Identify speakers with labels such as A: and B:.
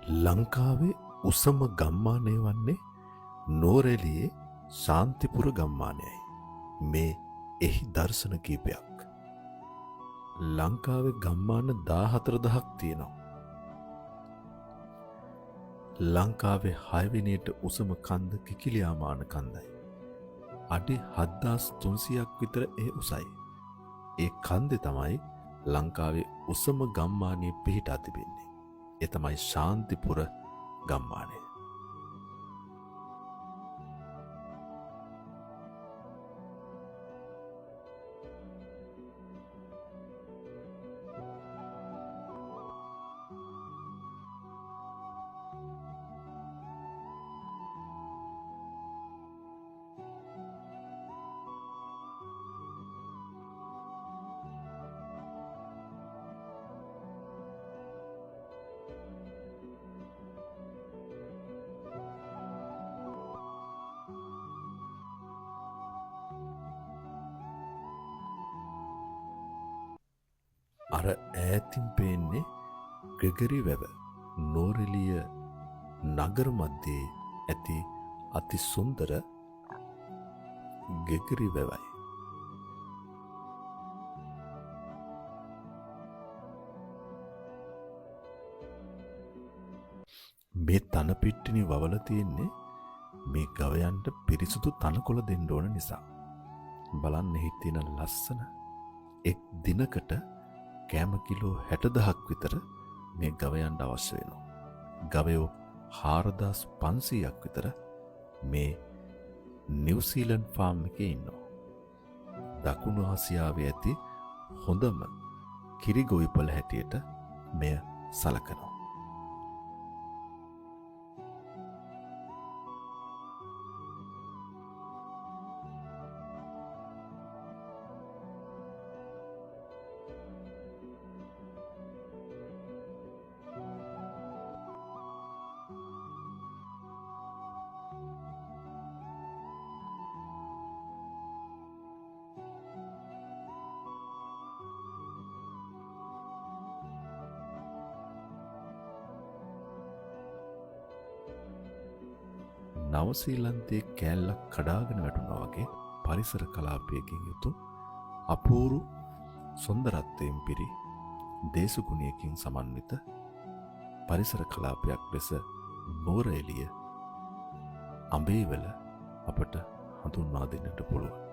A: ලංකාවේ උසම ගම්මානය වන්නේ නෝරැලියේ ශාන්තිපුර ගම්මානයයි. මේ එහි දර්ශන කීපයක්. ලංකාවේ ගම්මාන 14,000ක් තියෙනවා. ලංකාවේ 6 වෙනියට උසම කන්ද කිකිලියාමාන කන්දයි. අඩි 7,300ක් විතර ඒ උසයි. ඒ කන්දේ තමයි ලංකාවේ උසම ගම්මානය පිහිටා තිබෙන්නේ. ඒ තමයි ශාන්තිපුර ගම්මානය. අර ඈතින් පේන්නේ ග්‍රෙගරි වැව. නෝරෙලිය නගර මැදේ ඇති අති සුන්දර ග්‍රෙගරි වැවයි. මේ තනපිට්ටිනි වවල තියෙන්නේ මේ ගවයන්ට පිරිසුදු තනකොළ දෙන්න ඕන නිසා. බලන්න එහි තියෙන ලස්සන. එක් දිනකට කෑම කිලෝ 60,000ක් විතර මේ ගවයන්ට අවශ්‍ය වෙනවා. ගවයෝ 4,500ක් විතර මේ නිව්සීලන්ඩ් ෆාම් එකේ ඉන්නවා. දකුණු ආසියාවේ ඇති හොඳම කිරි ගොවිපළ හැටියට මෙය සලකනවා. නවසීලන්තයේ කෑල්ලක් කඩාගෙන වැටුණා වගේ පරිසර කලාපයකින් යුතු අපූරු සුන්දරත්වයෙන් පිරි දේශගුණයකින් සමන්විත පරිසර කලාපයක් ලෙස නෝරඑළිය අඹේවල අපට හඳුන්වා දෙන්නට පුළුවන්.